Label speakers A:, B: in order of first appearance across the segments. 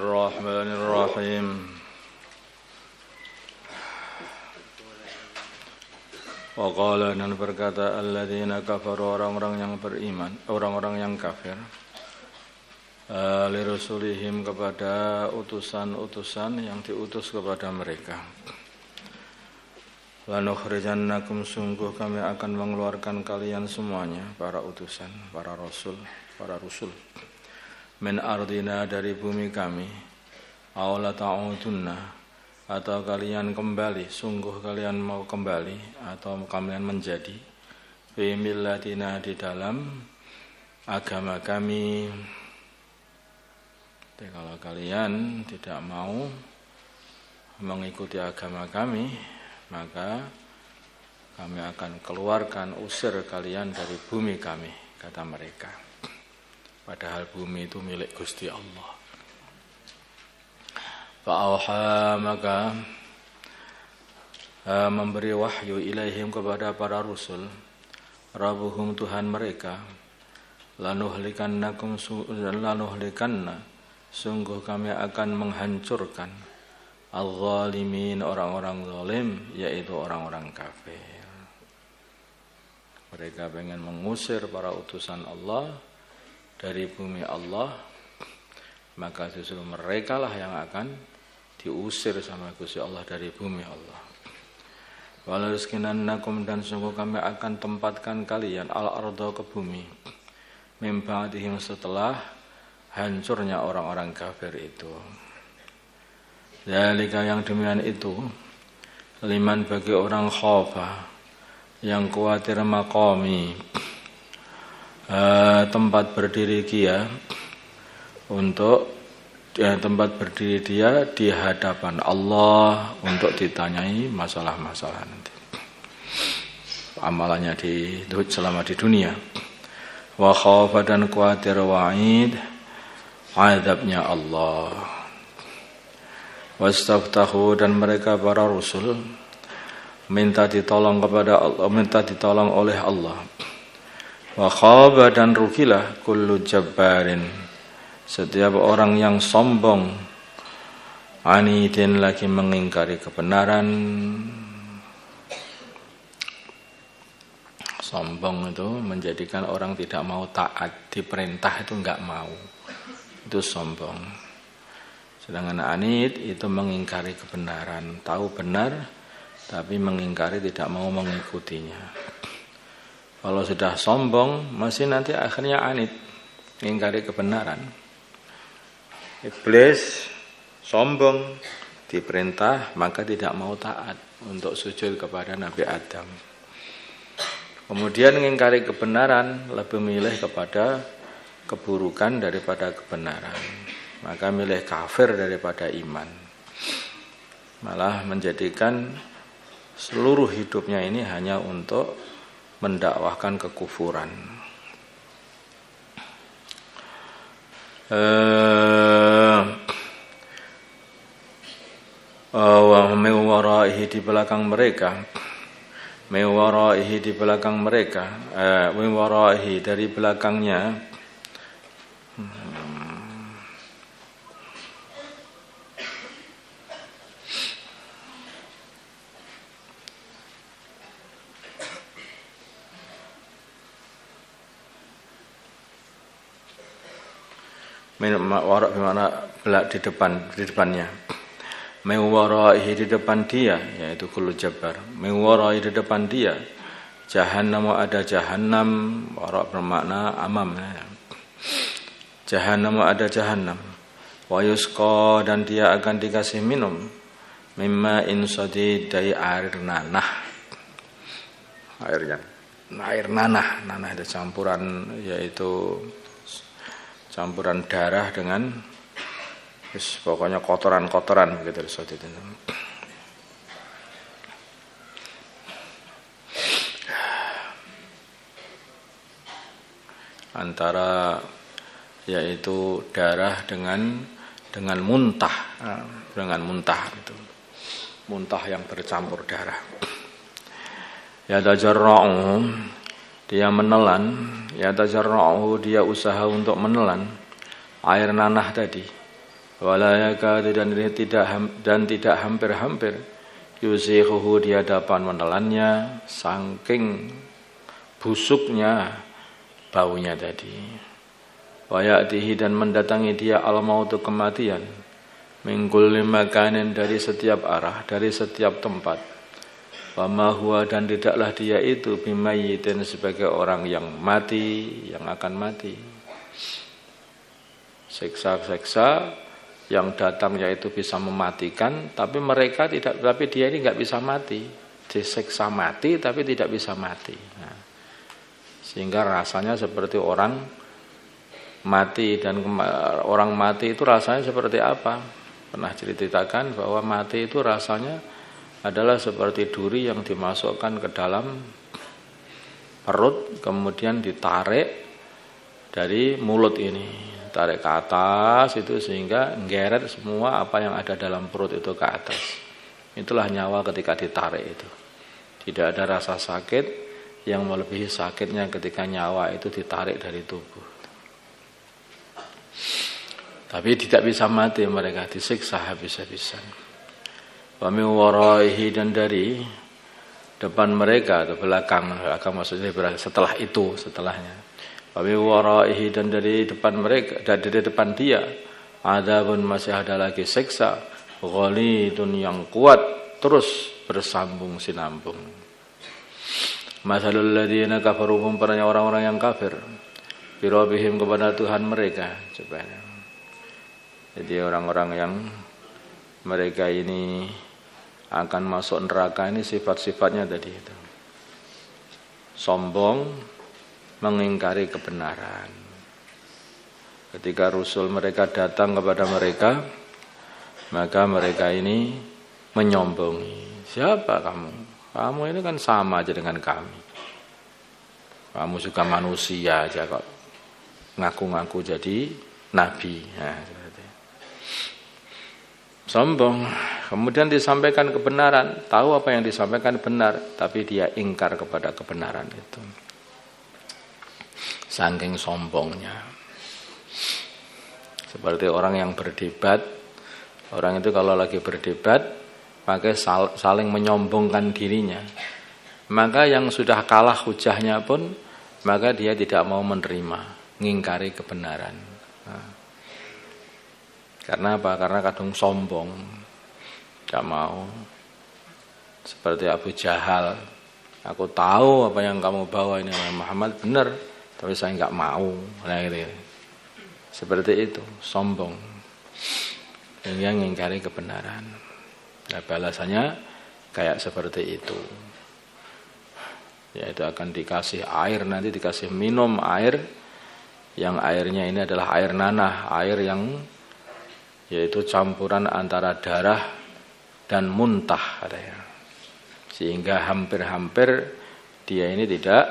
A: Bismillahirrahmanirrahim. Wa qala, dan berkata alladzina kafaru, orang-orang yang beriman, orang-orang yang kafir, li rusulihim, kepada utusan-utusan yang diutus kepada mereka. Lanukhrijannakum, sungguh kami akan mengeluarkan kalian semuanya, para utusan, para rasul, min ardina, dari bumi kami, aw la ta'udunna, atau kalian kembali, sungguh kalian mau kembali, atau kalian menjadi, fi millatina, di dalam agama kami. Jadi kalau kalian tidak mau mengikuti agama kami, maka kami akan keluarkan, usir kalian dari bumi kami, kata mereka. Padahal bumi itu milik Gusti Allah. Fa'auha, maka memberi wahyu ilaihim, kepada para rasul, Rabbuhum, Tuhan mereka, lanuhlikanna, sungguh kami akan menghancurkan al-zalimin, orang-orang zalim, yaitu orang-orang kafir. Mereka ingin mengusir para utusan Allah dari bumi Allah, maka justru mereka lah yang akan diusir sama Gusti Allah dari bumi Allah. Walaskinannakum, dan sungguh kami akan tempatkan kalian al-arda, ke bumi, mim ba'dihim, setelah hancurnya orang-orang kafir itu. Zalika, yang demikian itu, liman, bagi orang khafa, yang khawatir, maqami, tempat berdiri dia, untuk tempat berdiri dia di hadapan Allah, untuk ditanyai masalah-masalah nanti, amalannya selama di dunia. Wa khafa, dan khawatir, wa'id, azabnya Allah. Wastaftahu, dan mereka para rasul minta ditolong kepada Allah, minta ditolong oleh Allah. Wa khaba, dan rugilah kullu jabbarin, setiap orang yang sombong, anidin, lagi mengingkari kebenaran. Sombong itu menjadikan orang tidak mau taat, diperintah itu enggak mau, itu sombong. Sedangkan anid itu mengingkari kebenaran, tahu benar tapi mengingkari, tidak mau mengikutinya. Kalau sudah sombong, masih nanti akhirnya anid, mengingkari kebenaran. Iblis sombong, diperintah maka tidak mau taat untuk sujud kepada Nabi Adam. Kemudian mengingkari kebenaran, lebih memilih kepada keburukan daripada kebenaran. Maka milih kafir daripada iman. Malah menjadikan seluruh hidupnya ini hanya untuk mendakwahkan kekufuran. Wa mewaraihi, di belakang mereka, mewaraihi, di belakang mereka, mewaraihi, dari belakangnya, warak bermakna belak, di depannya. Mewaraihi, di depan dia, yaitu kullu jabbar. Mewaraihi, di depan dia, jahannam, ada jahannam. Warak bermakna amam. Jahannam, ada jahannam. Wa yusqa, dan dia akan dikasih minum, mimma insadid, dari air nanah. Air nanah itu campuran, yaitu campuran darah dengan pokoknya kotoran-kotoran begitu seperti itu. Antara yaitu darah dengan muntah, itu. Muntah yang bercampur darah. Ya tajarra'u, dia menelan, ya tajarra'u, dia usaha untuk menelan air nanah tadi. wala yakadu dan tidak hampir-hampir yusikhuhu di hadapan menelannya saking busuknya baunya tadi. Wa ya'tihi dan mendatangi dia al-mautu kematian min kulli makanin dari setiap arah, dari setiap tempat. Wa ma huwa dan tidaklah dia itu bimayyitin sebagai orang yang mati, yang akan mati. Seksa-seksa yang datang yaitu bisa mematikan, tapi dia ini nggak bisa mati, diseksa mati tapi tidak bisa mati. Nah, sehingga rasanya seperti orang mati, dan orang mati itu rasanya seperti apa? Pernah ceritakan bahwa mati itu rasanya adalah seperti duri yang dimasukkan ke dalam perut, kemudian ditarik dari mulut ini. Tarik ke atas itu sehingga nggeret semua apa yang ada dalam perut itu ke atas. Itulah nyawa ketika ditarik itu. Tidak ada rasa sakit yang melebihi sakitnya ketika nyawa itu ditarik dari tubuh. Tapi tidak bisa mati mereka, disiksa habis-habisan. Wa min waraihi dan dari depan mereka atau belakang maksudnya setelahnya. Wa waraihi dan dari depan mereka, dari depan dia adzabun masih ada lagi siksa ghalidun yang kuat terus bersambung sinambung. Masalul ladzina kafaru perannya orang-orang yang kafir bi rabbihim kepada Tuhan mereka. Jadi orang-orang yang mereka ini akan masuk neraka ini sifat-sifatnya tadi itu. Sombong, mengingkari kebenaran. Ketika Rasul mereka datang kepada mereka, maka mereka ini menyombongi. Siapa kamu? Kamu ini kan sama aja dengan kami. Kamu juga manusia aja kok. Ngaku-ngaku jadi nabi. Nah, seperti itu. Sombong. Kemudian disampaikan kebenaran. Tahu apa yang disampaikan benar, tapi dia ingkar kepada kebenaran itu. Saking sombongnya. Seperti orang yang berdebat. Orang itu kalau lagi berdebat maka saling menyombongkan dirinya. Maka yang sudah kalah hujahnya pun maka dia tidak mau menerima, ngingkari kebenaran. Nah, karena apa? Karena kadang sombong, gak mau. Seperti Abu Jahal, aku tahu apa yang kamu bawa ini Muhammad benar, tapi saya nggak mau. Nah, gitu. Seperti itu, sombong. Yang mengingkari kebenaran. Nah, balasannya kayak seperti itu. Yaitu akan dikasih air, nanti dikasih minum air, yang airnya ini adalah air nanah, air yang yaitu campuran antara darah dan muntah katanya. Sehingga hampir-hampir dia ini tidak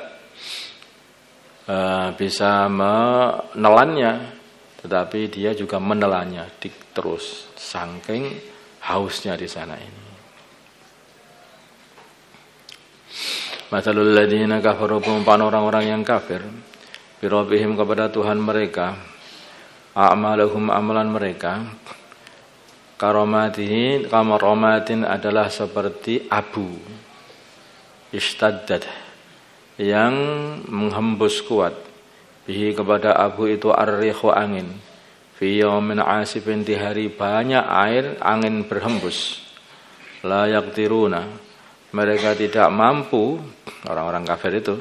A: bisa menelannya, tetapi dia juga menelannya terus saking hausnya di sana ini. Masalul ladzina kafaru perumpamaan orang-orang yang kafir bi rabbihim kepada Tuhan mereka, a'maluhum amalan mereka kamaramatin adalah seperti abu istaddat yang menghembus kuat, bihi kepada abu itu ar-rihu angin, fi yaumin asifin di hari banyak air angin berhembus, la yaqdiruna mereka tidak mampu, orang-orang kafir itu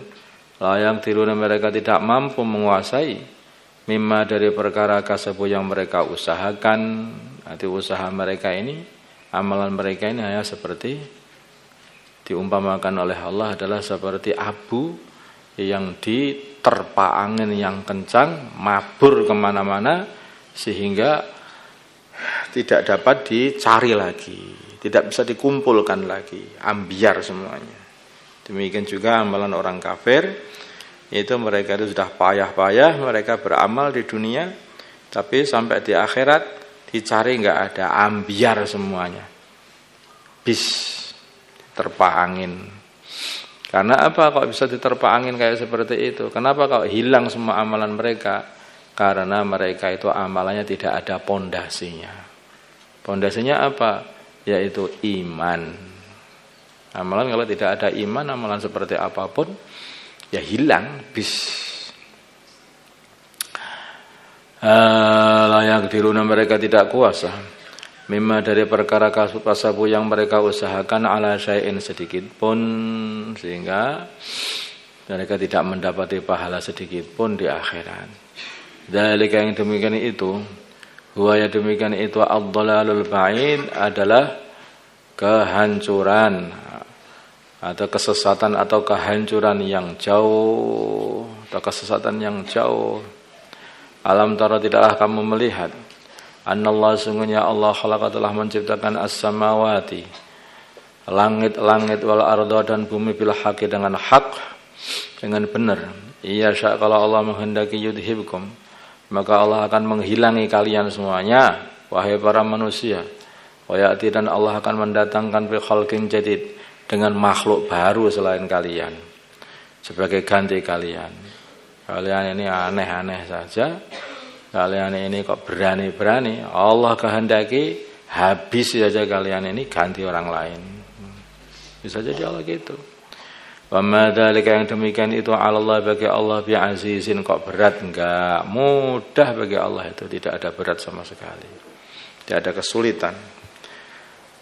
A: la yaqdiruna mereka tidak mampu menguasai mimma dari perkara kasabu yang mereka usahakan. Nanti usaha mereka ini, amalan mereka ini hanya seperti diumpamakan oleh Allah adalah seperti abu yang diterpa angin yang kencang, mabur kemana-mana sehingga tidak dapat dicari lagi, tidak bisa dikumpulkan lagi, ambiar semuanya. Demikian juga amalan orang kafir, yaitu mereka itu sudah payah-payah, mereka beramal di dunia, tapi sampai di akhirat dicari nggak ada, ambiar semuanya, bis terpa angin. Karena apa kok bisa diterpa angin kayak seperti itu? Kenapa kok hilang semua amalan mereka? karena mereka itu amalannya tidak ada pondasinya. Pondasinya apa? Yaitu iman. Amalan kalau tidak ada iman, amalan seperti apapun ya hilang, layak diruna mereka tidak kuasa mimma dari perkara kasabu yang mereka usahakan ala syai'in sedikit pun, sehingga mereka tidak mendapati pahala sedikit pun di akhirat. Dzalika yang demikian itu, huwa ya demikian itu ad-dhalalul ba'id adalah kehancuran atau kesesatan atau kehancuran yang jauh, atau kesesatan yang jauh. Alam tara, tidaklah kamu melihat, annallah sungguhnya Allah khalaqa telah menciptakan as-samawati, langit-langit, wal arda dan bumi bil haqqi dengan hak, dengan benar. Iya sya, kalau Allah menghendaki yudhibkum, maka Allah akan menghilangi kalian semuanya, wahai para manusia. Wa ya'ti, dan Allah akan mendatangkan bi khalqin jadid, dengan makhluk baru selain kalian sebagai ganti kalian. Kalian ini aneh-aneh saja. Kalian ini kok berani-berani. Allah kehendaki habis saja kalian ini, ganti orang lain. Bisa jadi Allah gitu. Wa ma dzalika, yang demikian itu ala Allah, bagi Allah, bi azizin, kok berat? Enggak, mudah bagi Allah itu, tidak ada berat sama sekali. Tidak ada kesulitan.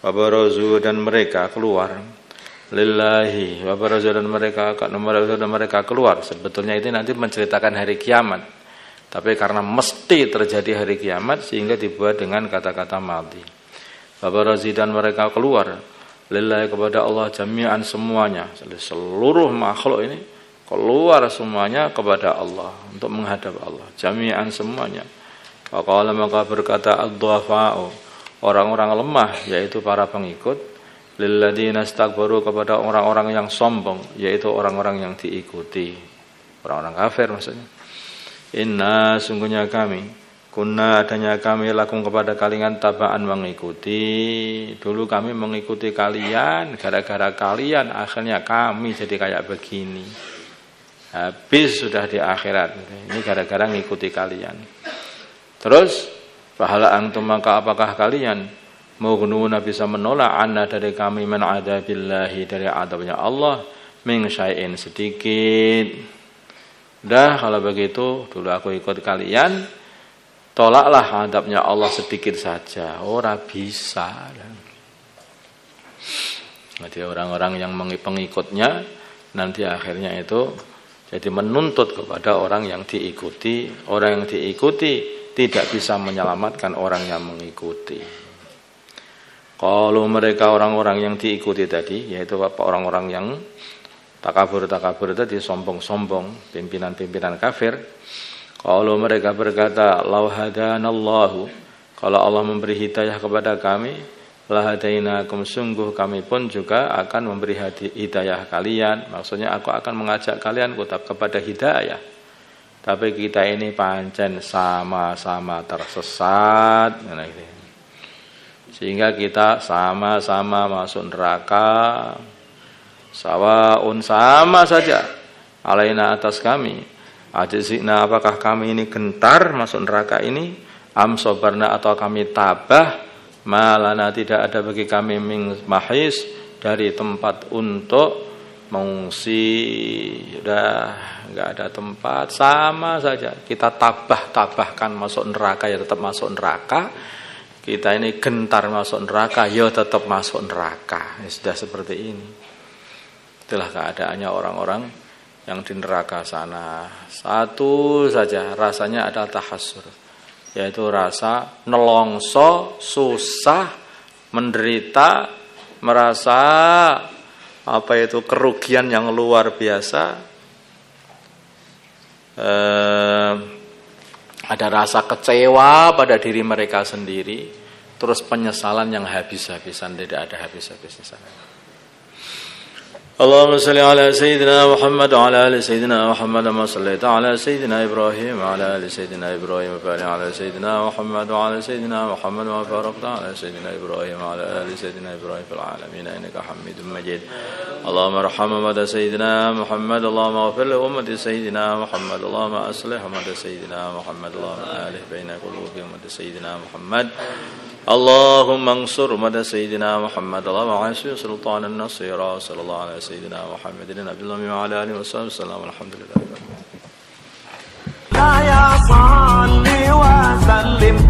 A: Wa barazu, dan mereka keluar. Lillahi wa barazu, dan mereka keluar. Sebetulnya itu nanti menceritakan hari kiamat, tapi karena mesti terjadi hari kiamat sehingga dibuat dengan kata-kata madhi. Wa barazu, dan mereka keluar. Lillahi, kepada Allah, jami'an, semuanya, seluruh makhluk ini keluar semuanya kepada Allah untuk menghadap Allah, jami'an, semuanya. Wa qala, maka berkata ad-dhafa'u, orang-orang lemah, yaitu para pengikut, lilladzina istakbaru, kepada orang-orang yang sombong, yaitu orang-orang yang diikuti, orang-orang kafir maksudnya. Inna, sungguhnya kami, kunna, adanya kami, lakum, kepada kalian, tabaan, mengikuti. Dulu kami mengikuti kalian, gara-gara kalian akhirnya kami jadi kayak begini. Habis sudah di akhirat, ini gara-gara ngikuti kalian. Terus fahala antum, maka apakah kalian mughnuna, bisa menolak, anna, dari kami, min adabillahi, dari adabnya Allah, min syai'in, sedikit. Dah kalau begitu, dulu aku ikut kalian, tolaklah adabnya Allah sedikit saja. Ora bisa. Jadi orang-orang yang pengikutnya nanti akhirnya itu jadi menuntut kepada orang yang diikuti. Orang yang diikuti tidak bisa menyelamatkan orang yang mengikuti. Kalau mereka orang-orang yang diikuti tadi, yaitu orang-orang yang takabur tadi, sombong-sombong, pimpinan-pimpinan kafir. Kalau mereka berkata, lau hadanallahu, kalau Allah memberi hidayah kepada kami, lahadainakum, sungguh kami pun juga akan memberi hidayah kalian. Maksudnya aku akan mengajak kalian kepada hidayah. Tapi kita ini pancen sama-sama tersesat, sehingga kita sama-sama masuk neraka. Sawaun, sama saja, alaina, atas kami, ajizina, apakah kami ini gentar masuk neraka ini, am sobarna, atau kami tabah, malana, tidak ada bagi kami min mahis, dari tempat untuk mengungsi. Sudah enggak ada tempat, sama saja kita tabahkan masuk neraka, ya tetap masuk neraka. Kita ini gentar masuk neraka, ya tetap masuk neraka. Ya, sudah seperti ini. Itulah keadaannya orang-orang yang di neraka sana. Satu saja rasanya ada tahassur, yaitu rasa nelongso, susah, menderita, merasa kerugian yang luar biasa. Ada rasa kecewa pada diri mereka sendiri, terus penyesalan yang habis-habisan, tidak ada habis-habisnya sana. اللهم صل على سيدنا محمد وعلى آل سيدنا محمد كما صليت على سيدنا إبراهيم وعلى آل سيدنا إبراهيم وبارك على سيدنا محمد وعلى سيدنا محمد وبارك على سيدنا إبراهيم وعلى آل سيدنا إبراهيم في العالمين إنك حميد مجيد اللهم ارحم أمة سيدنا محمد اللهم اغفر لأمة سيدنا محمد اللهم أصلح أمة سيدنا محمد اللهم ألف بين قلوب أمة سيدنا محمد اللهم انصر أمة سيدنا محمد اللهم عاشر سلطان النصير صلى الله على سيدنا محمد النبي الله وعلى آله وصحبه وسلم الحمد لله رب العالمين. يا صل وسلم